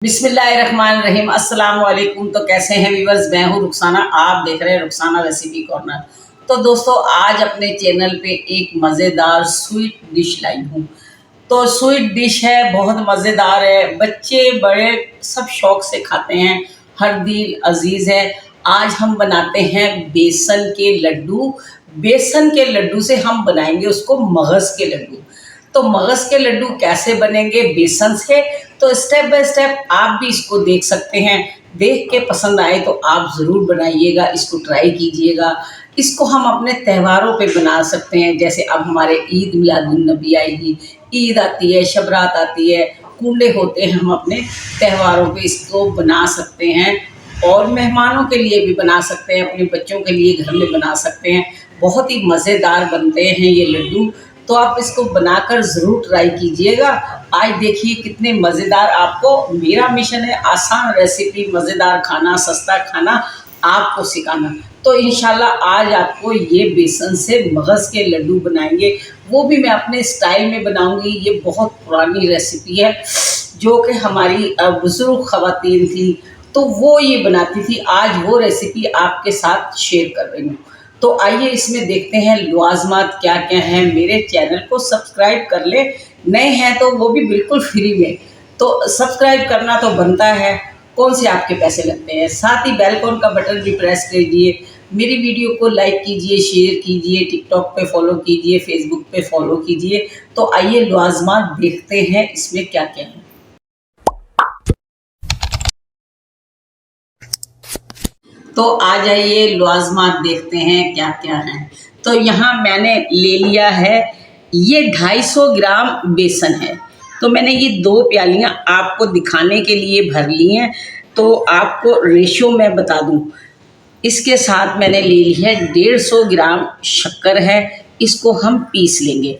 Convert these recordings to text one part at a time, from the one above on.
बिस्मिल्लाहिर्रहमानिर्रहीम। अस्सलाम वालेकुम। तो कैसे हैं व्यूअर्स, मैं हूँ रुखसाना, आप देख रहे हैं रुखसाना रेसिपी कॉर्नर। तो दोस्तों, आज अपने चैनल पे एक मज़ेदार स्वीट डिश लाई हूँ। तो स्वीट डिश है, बहुत मज़ेदार है, बच्चे बड़े सब शौक से खाते हैं, हर दिल अजीज़ है। आज हम बनाते हैं बेसन के लड्डू। बेसन के लड्डू से हम बनाएंगे उसको मगज़ के लड्डू। तो मगज़ के लड्डू कैसे बनेंगे बेसन से, तो स्टेप बाय स्टेप आप भी इसको देख सकते हैं। देख के पसंद आए तो आप ज़रूर बनाइएगा, इसको ट्राई कीजिएगा। इसको हम अपने त्योहारों पे बना सकते हैं, जैसे अब हमारे ईद मिलादुन नबी आएगी, ईद आती है, शब रात आती है, कूले होते हैं, हम अपने त्योहारों पे इसको बना सकते हैं। और मेहमानों के लिए भी बना सकते हैं, अपने बच्चों के लिए घर में बना सकते हैं। बहुत ही मज़ेदार बनते हैं ये लड्डू। तो आप इसको बनाकर ज़रूर ट्राई कीजिएगा। आज देखिए कितने मज़ेदार, आपको मेरा मिशन है आसान रेसिपी, मज़ेदार खाना, सस्ता खाना आपको सिखाना। तो इंशाल्लाह आज आपको ये बेसन से मगज़ के लड्डू बनाएंगे, वो भी मैं अपने स्टाइल में बनाऊंगी। ये बहुत पुरानी रेसिपी है जो कि हमारी बुज़ुर्ग ख़वातीन थी, तो वो ये बनाती थी। आज वो रेसिपी आपके साथ शेयर कर रही हूँ। तो आइए इसमें देखते हैं लवाज़मात क्या क्या हैं। मेरे चैनल को सब्सक्राइब कर ले, नए हैं तो वो भी बिल्कुल फ्री में। तो सब्सक्राइब करना तो बनता है, कौन से आपके पैसे लगते हैं। साथ ही बेल आइकन का बटन भी प्रेस कीजिए। मेरी वीडियो को लाइक कीजिए, शेयर कीजिए, टिकटॉक पे फॉलो कीजिए, फेसबुक पे फॉलो कीजिए। तो आइए लवाज़मात देखते हैं इसमें क्या क्या है। तो आ जाइए लवाज़मात देखते हैं क्या क्या है। तो यहाँ मैंने ले लिया है, ये 250 ग्राम बेसन है। तो मैंने ये 2 प्यालियाँ आपको दिखाने के लिए भर ली हैं। तो आपको रेशो मैं बता दूँ, इसके साथ मैंने ले ली है 150 ग्राम शक्कर है, इसको हम पीस लेंगे।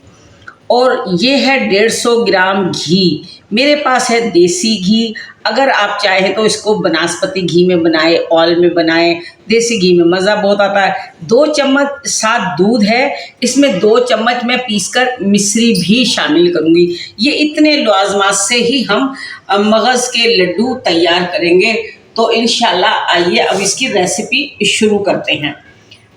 और ये है 150 ग्राम घी, मेरे पास है देसी घी। अगर आप चाहें तो इसको बनास्पति घी में बनाएं, ऑयल में बनाएं, देसी घी में मज़ा बहुत आता है। 2 चम्मच साथ दूध है, इसमें 2 चम्मच मैं पीसकर मिश्री भी शामिल करूँगी। ये इतने लवाज़मात से ही हम मगज़ के लड्डू तैयार करेंगे। तो इंशाल्लाह आइए अब इसकी रेसिपी शुरू करते हैं।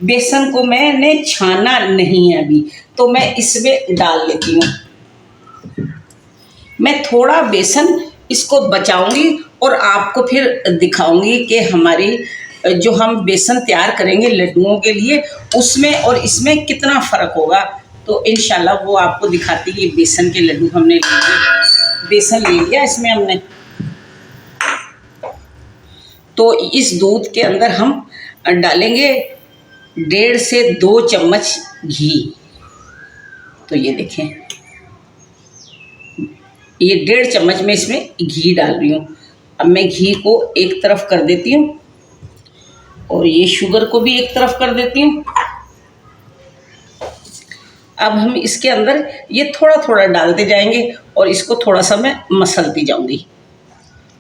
बेसन को मैंने छाना नहीं है अभी, तो मैं इसमें डाल लेती हूँ। मैं थोड़ा बेसन इसको बचाऊंगी और आपको फिर दिखाऊंगी कि हमारी जो हम बेसन तैयार करेंगे लड्डुओं के लिए, उसमें और इसमें कितना फ़र्क होगा। तो इंशाल्लाह वो आपको दिखाती है। बेसन के लड्डू हमने ले लिए, बेसन ले लिया इसमें हमने। तो इस दूध के अंदर हम डालेंगे 1.5 से 2 चम्मच घी। तो ये देखें, ये 1.5 चम्मच में इसमें घी डाल रही हूँ। अब मैं घी को एक तरफ कर देती हूँ और ये शुगर को भी एक तरफ कर देती हूँ। अब हम इसके अंदर ये थोड़ा थोड़ा डालते जाएंगे और इसको थोड़ा सा मैं मसलती जाऊंगी।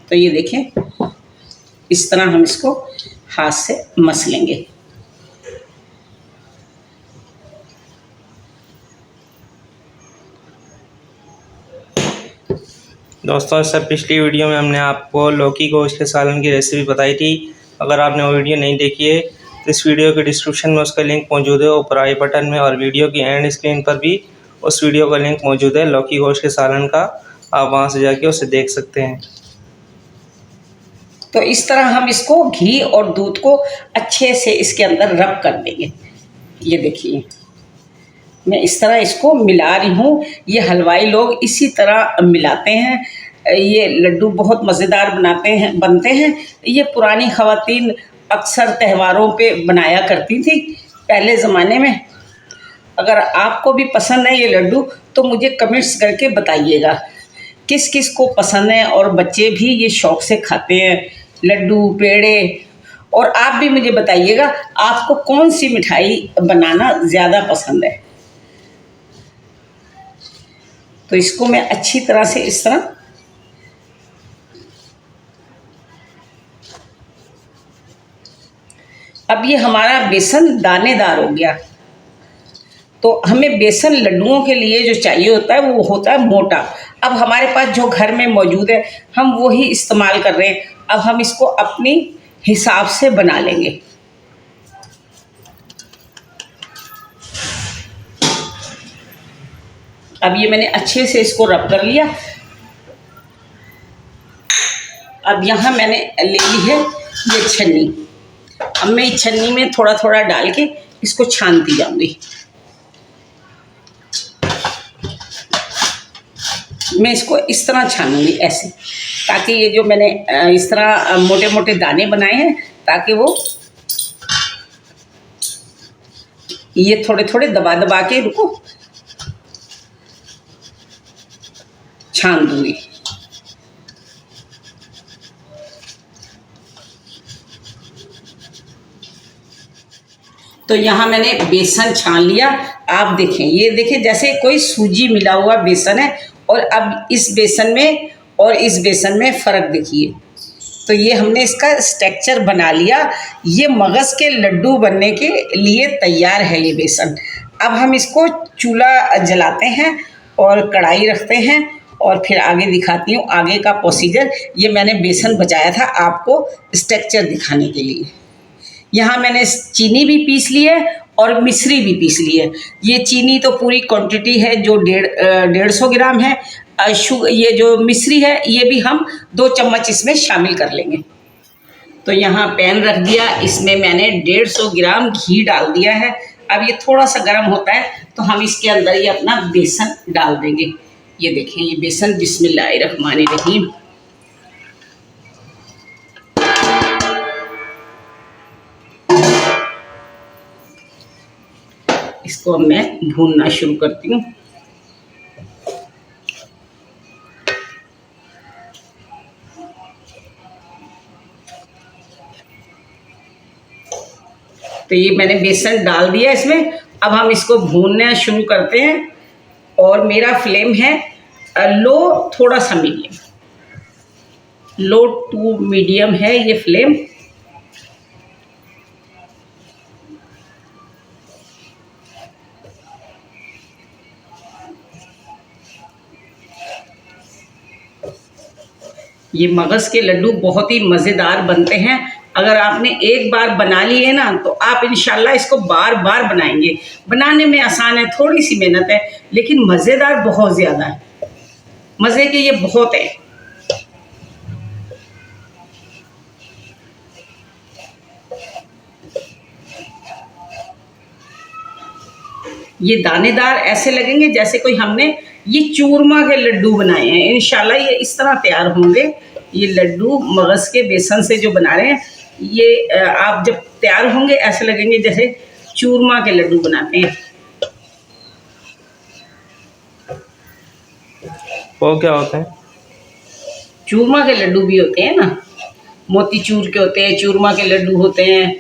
तो ये देखें, इस तरह हम इसको हाथ से मसलेंगे। दोस्तों, इससे पिछली वीडियो में हमने आपको लौकी गोश्त के सालन की रेसिपी बताई थी। अगर आपने वो वीडियो नहीं देखी है तो इस वीडियो के डिस्क्रिप्शन में उसका लिंक मौजूद है, ऊपर आई बटन में, और वीडियो की एंड स्क्रीन पर भी उस वीडियो का लिंक मौजूद है लौकी गोश्त के सालन का। आप वहां से जाके उसे देख सकते हैं। तो इस तरह हम इसको घी और दूध को अच्छे से इसके अंदर रब कर देंगे। ये देखिए, मैं इस तरह इसको मिला रही हूँ। ये हलवाई लोग इसी तरह मिलाते हैं। ये लड्डू बहुत मज़ेदार बनते हैं। ये पुरानी ख़वातीन अक्सर त्योहारों पे बनाया करती थी पहले ज़माने में। अगर आपको भी पसंद है ये लड्डू तो मुझे कमेंट्स करके बताइएगा किस किस को पसंद है। और बच्चे भी ये शौक़ से खाते हैं लड्डू, पेड़े। और आप भी मुझे बताइएगा आपको कौन सी मिठाई बनाना ज़्यादा पसंद है। तो इसको मैं अच्छी तरह से इस तरह अब ये हमारा बेसन दानेदार हो गया। तो हमें बेसन लड्डुओं के लिए जो चाहिए होता है वो होता है मोटा। अब हमारे पास जो घर में मौजूद है हम वही इस्तेमाल कर रहे हैं। अब हम इसको अपनी हिसाब से बना लेंगे। अब ये मैंने अच्छे से इसको रब कर लिया। अब यहाँ मैंने ले ली है ये छन्नी। अब मैं इस छन्नी में थोड़ा थोड़ा डाल के इसको छानती जाऊंगी। मैं इसको इस तरह छानूंगी ऐसे, ताकि ये जो मैंने इस तरह मोटे मोटे दाने बनाए हैं, ताकि वो ये थोड़े थोड़े दबा दबा के रुको छान दूंगी। तो यहाँ मैंने बेसन छान लिया। आप देखें, ये देखें जैसे कोई सूजी मिला हुआ बेसन है। और अब इस बेसन में और इस बेसन में फ़र्क देखिए। तो ये हमने इसका स्ट्रक्चर बना लिया। ये मगज़ के लड्डू बनने के लिए तैयार है ये बेसन। अब हम इसको चूल्हा जलाते हैं और कढ़ाई रखते हैं और फिर आगे दिखाती हूँ आगे का प्रोसीजर। ये मैंने बेसन बचाया था आपको स्ट्रक्चर दिखाने के लिए। यहाँ मैंने चीनी भी पीस ली है और मिश्री भी पीस ली है। ये चीनी तो पूरी क्वांटिटी है जो 150 ग्राम है। ये जो मिश्री है ये भी हम 2 चम्मच इसमें शामिल कर लेंगे। तो यहाँ पैन रख दिया, इसमें मैंने 150 ग्राम घी डाल दिया है। अब ये थोड़ा सा गर्म होता है तो हम इसके अंदर ये अपना बेसन डाल देंगे। ये देखें ये बेसन, बिस्मिल्लाहिर्रहमानिर्रहीम। इसको मैं भूनना शुरू करती हूँ। तो ये मैंने बेसन डाल दिया इसमें। अब हम इसको भूनना शुरू करते हैं और मेरा फ्लेम है लो, थोड़ा सा मीडियम, लो टू मीडियम है ये फ्लेम। ये मगज़ के लड्डू बहुत ही मज़ेदार बनते हैं। अगर आपने एक बार बना लिए ना तो आप इंशाल्लाह इसको बार बार बनाएंगे। बनाने में आसान है, थोड़ी सी मेहनत है, लेकिन मज़ेदार बहुत ज़्यादा है। मज़े के ये बहुत है। ये दानेदार ऐसे लगेंगे जैसे कोई हमने ये चूरमा के लड्डू बनाए हैं। इंशाल्लाह ये इस तरह तैयार होंगे। ये लड्डू मगज़ के बेसन से जो बना रहे हैं, ये आप जब तैयार होंगे ऐसे लगेंगे जैसे चूरमा के लड्डू बनाते हैं। वो क्या होते हैं? चूरमा के लड्डू भी होते हैं ना, मोतीचूर के होते हैं, चूरमा के लड्डू होते हैं,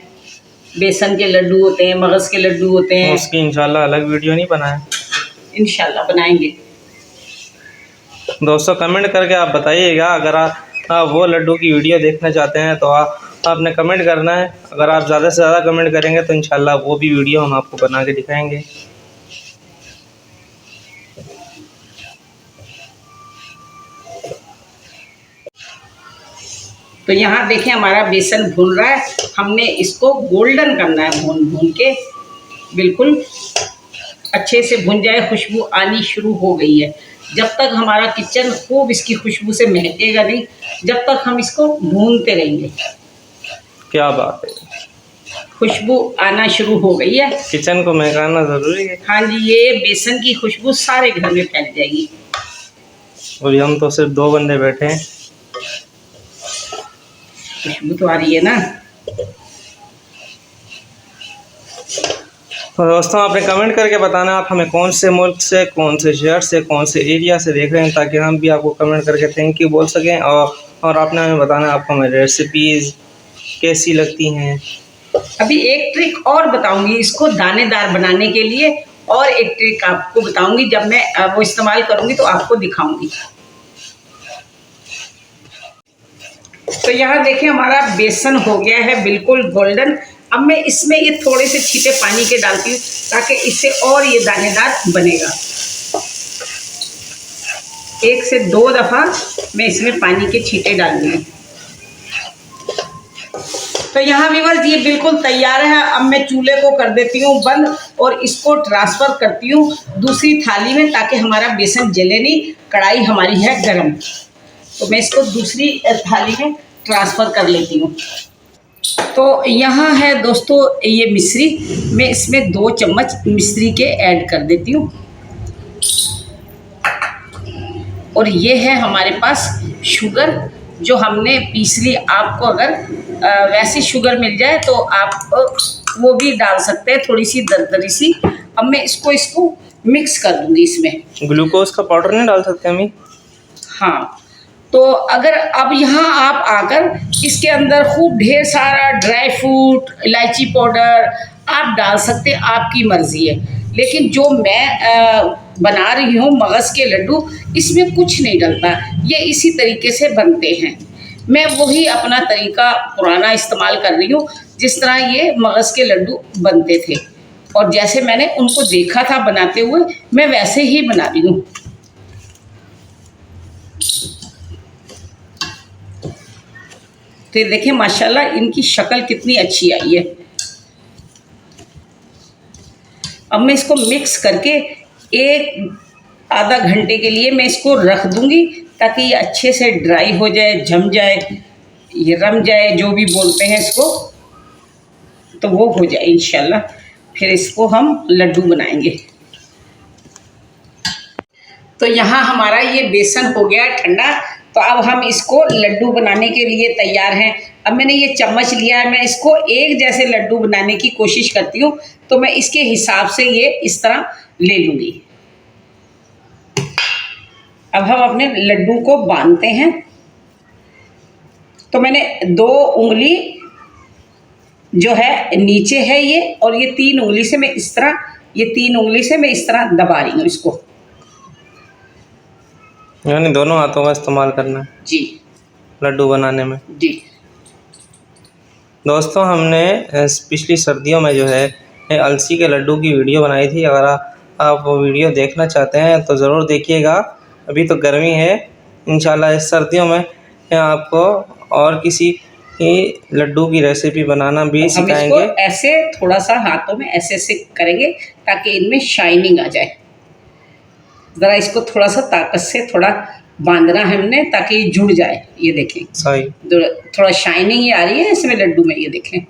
बेसन के लड्डू होते हैं, मगज़ के लड्डू होते हैं। उसकी इंशाल्लाह अलग वीडियो नहीं बनाए? इंशाल्लाह बनाएंगे। दोस्तों कमेंट करके आप बताइएगा। अगर आप वो लड्डू की वीडियो देखना चाहते हैं तो आपने कमेंट करना है। अगर आप ज़्यादा से ज़्यादा कमेंट करेंगे तो इंशाल्लाह वो भी वीडियो हम आपको बना के दिखाएंगे। तो यहाँ देखें हमारा बेसन भून रहा है। हमने इसको गोल्डन करना है, भून भून के बिल्कुल अच्छे से भुन जाए। खुशबू आनी शुरू हो गई है। जब तक हमारा किचन खूब इसकी खुशबू से महकेगा नहीं, जब तक हम इसको भूनते रहेंगे। क्या बात है, खुशबू आना शुरू हो गई है। किचन को महकाना ज़रूरी है। हाँ जी, ये बेसन की खुशबू सारे घर में फैल जाएगी। और हम तो सिर्फ 2 बंदे बैठे हैं। खुशबू तो आ रही है ना। तो दोस्तों आपने कमेंट करके बताना आप हमें कौन से मुल्क से, कौन से शहर से, कौन से एरिया से देख रहे हैं, ताकि हम भी आपको कमेंट करके थैंक यू बोल सकें। और आपने हमें बताना आपको हमें रेसिपीज़ कैसी लगती हैं। अभी एक ट्रिक और बताऊंगी इसको दानेदार बनाने के लिए, और एक ट्रिक आपको बताऊंगी जब मैं वो इस्तेमाल करूंगी तो आपको दिखाऊंगी। तो यहाँ देखिए हमारा बेसन हो गया है बिल्कुल गोल्डन। अब मैं इसमें ये थोड़े से छींटे पानी के डालती हूँ ताकि इससे और ये दानेदार बनेगा। 1 से 2 दफ़ा मैं इसमें पानी के छींटे डालूंगी। तो यहाँ व्यूअर्स ये बिल्कुल तैयार है। अब मैं चूल्हे को कर देती हूँ बंद और इसको ट्रांसफ़र करती हूँ दूसरी थाली में, ताकि हमारा बेसन जले नहीं। कढ़ाई हमारी है गरम, तो मैं इसको दूसरी थाली में ट्रांसफ़र कर लेती हूँ। तो यहाँ है दोस्तों ये मिश्री, मैं इसमें 2 चम्मच मिश्री के ऐड कर देती हूँ। और ये है हमारे पास शुगर जो हमने पीस ली। आपको अगर वैसी शुगर मिल जाए तो आप वो भी डाल सकते हैं, थोड़ी सी दरदरी सी। अब मैं इसको मिक्स कर दूंगी इसमें। ग्लूकोज का पाउडर नहीं डाल सकते अम्मी? हाँ, तो अगर अब यहाँ आप आकर इसके अंदर खूब ढेर सारा ड्राई फ्रूट, इलायची पाउडर आप डाल सकते हैं, आपकी मर्ज़ी है। लेकिन जो मैं बना रही हूँ मगज़ के लड्डू, इसमें कुछ नहीं डलता, ये इसी तरीके से बनते हैं। मैं वही अपना तरीका पुराना इस्तेमाल कर रही हूँ, जिस तरह ये मगज़ के लड्डू बनते थे और जैसे मैंने उनको देखा था बनाते हुए, मैं वैसे ही बना रही हूँ। तो ये देखिए माशाल्लाह इनकी शक्ल कितनी अच्छी आई है। अब मैं इसको मिक्स करके 1 आधा घंटे के लिए मैं इसको रख दूंगी, ताकि ये अच्छे से ड्राई हो जाए, जम जाए, ये रम जाए, जो भी बोलते हैं इसको, तो वो हो जाए इंशाल्लाह। फिर इसको हम लड्डू बनाएंगे। तो यहाँ हमारा ये बेसन हो गया ठंडा, तो अब हम इसको लड्डू बनाने के लिए तैयार हैं। अब मैंने ये चम्मच लिया है, मैं इसको एक जैसे लड्डू बनाने की कोशिश करती हूँ, तो मैं इसके हिसाब से ये इस तरह ले लूँगी। अब हम अपने लड्डू को बांधते हैं। तो मैंने 2 उंगली जो है नीचे है ये, और ये 3 उंगली से मैं इस तरह, ये 3 उंगली से मैं इस तरह दबा रही हूँ इसको। यानी दोनों हाथों का इस्तेमाल करना है जी लड्डू बनाने में। जी। दोस्तों हमने पिछली सर्दियों में जो है अलसी के लड्डू की वीडियो बनाई थी। अगर आप वो वीडियो देखना चाहते हैं तो ज़रूर देखिएगा। अभी तो गर्मी है, इंशाल्लाह इस सर्दियों में आपको और किसी लड्डू की रेसिपी बनाना भी सिखाएंगे। हम इसको ऐसे थोड़ा सा हाथों में ऐसे ऐसे करेंगे ताकि इनमें शाइनिंग आ जाए। ज़रा इसको थोड़ा सा ताकत से थोड़ा बांधना है हमने, ताकि ये जुड़ जाए। ये देखें सही, थोड़ा शाइनिंग ही आ रही है इसमें लड्डू में, ये देखें।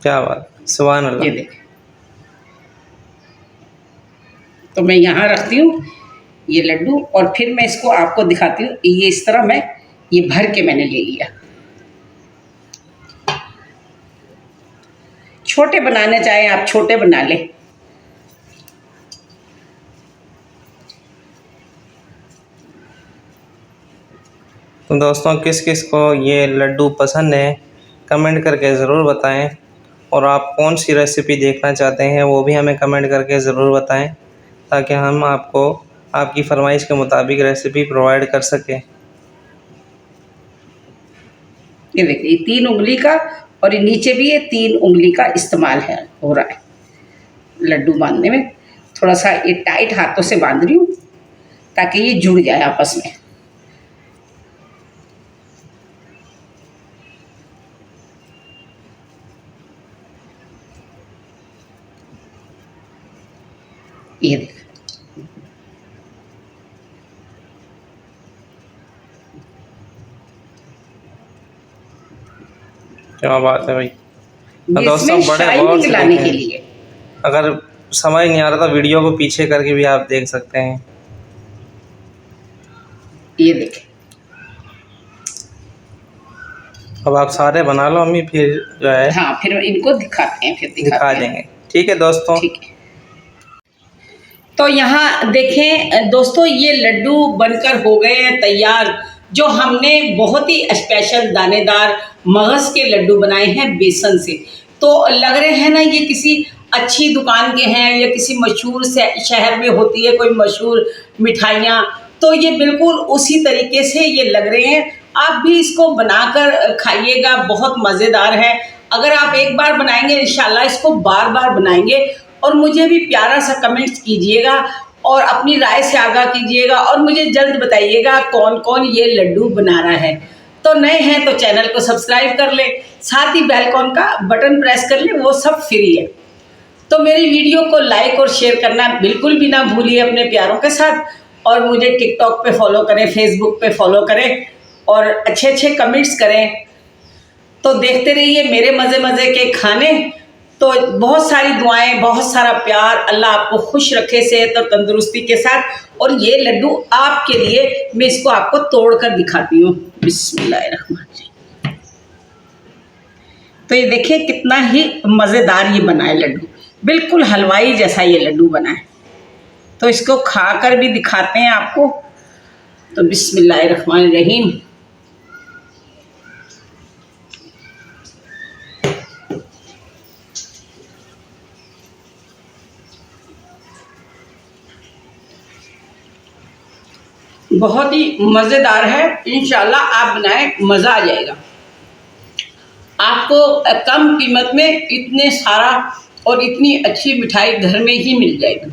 क्या बात, सुभान अल्लाह। ये देखें। तो मैं यहाँ रखती हूँ ये लड्डू, और फिर मैं इसको आपको दिखाती हूँ। ये इस तरह मैं ये भर के मैंने ले लिया। छोटे बनाने चाहें आप छोटे बना लें। तो दोस्तों किस किस को ये लड्डू पसंद है कमेंट करके ज़रूर बताएं, और आप कौन सी रेसिपी देखना चाहते हैं वो भी हमें कमेंट करके ज़रूर बताएं, ताकि हम आपको आपकी फरमाइश के मुताबिक रेसिपी प्रोवाइड कर सकें। ये देखिए 3 उंगली का, और ये नीचे भी ये 3 उंगली का इस्तेमाल है हो रहा है लड्डू बांधने में। थोड़ा सा ये टाइट हाथों से बांध रही हूँ ताकि ये जुड़ जाए आपस में। ये देख, क्या बात है भाई। ये दोस्तों इसमें बड़े गौर शाइनिंग से लाने के देखें। लिए। अगर समझ नहीं आ रहा तो वीडियो को पीछे करके भी आप देख सकते हैं। ये देखें। अब आप सारे बना लो अम्मी, फिर जो है हाँ, फिर इनको दिखाते हैं, फिर दिखा दिखाते हैं। देंगे। ठीक है दोस्तों। ठीक है। तो यहाँ देखें दोस्तों, ये लड्डू बनकर हो गए हैं तैयार। जो हमने बहुत ही स्पेशल दानेदार मगज़ के लड्डू बनाए हैं बेसन से। तो लग रहे हैं ना ये किसी अच्छी दुकान के हैं, या किसी मशहूर शहर में होती है कोई मशहूर मिठाइयाँ, तो ये बिल्कुल उसी तरीके से ये लग रहे हैं। आप भी इसको बनाकर खाइएगा, बहुत मज़ेदार है। अगर आप एक बार बनाएंगे इंशाल्लाह इसको बार बार बनाएंगे। और मुझे भी प्यारा सा कमेंट्स कीजिएगा और अपनी राय से आगाह कीजिएगा और मुझे जल्द बताइएगा कौन कौन ये लड्डू बना रहा है। तो नए हैं तो चैनल को सब्सक्राइब कर ले, साथ ही बेल आइकॉन का बटन प्रेस कर ले, वो सब फ्री है। तो मेरी वीडियो को लाइक और शेयर करना बिल्कुल भी ना भूलिए अपने प्यारों के साथ। और मुझे टिकटॉक पे फॉलो करें, फेसबुक पे फॉलो करें और अच्छे अच्छे कमेंट्स करें। तो देखते रहिए मेरे मज़े मज़े के खाने। तो बहुत सारी दुआएं, बहुत सारा प्यार। अल्लाह आपको खुश रखे सेहत और तंदुरुस्ती के साथ। और ये लड्डू आपके लिए, मैं इसको आपको तोड़ कर दिखाती हूँ। बिस्मिल्लाहिर्रहमानिर्रहीम। तो ये देखिए कितना ही मज़ेदार ये बना है लड्डू, बिल्कुल हलवाई जैसा ये लड्डू बना है। तो इसको खाकर भी दिखाते हैं आपको। तो बिस्मिल्लाहिर्रहमानिर्रहीम। बहुत ही मज़ेदार है, इंशाल्लाह आप बनाएं, मज़ा आ जाएगा। आपको कम कीमत में इतने सारा और इतनी अच्छी मिठाई घर में ही मिल जाएगी।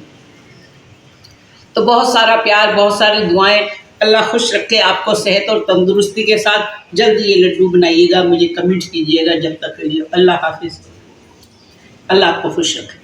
तो बहुत सारा प्यार, बहुत सारी दुआएं। अल्लाह खुश रखे आपको सेहत और तंदुरुस्ती के साथ। जल्द ये लड्डू बनाइएगा, मुझे कमेंट कीजिएगा। जब तक के लिए अल्लाह हाफिज़। अल्लाह आपको खुश रखे।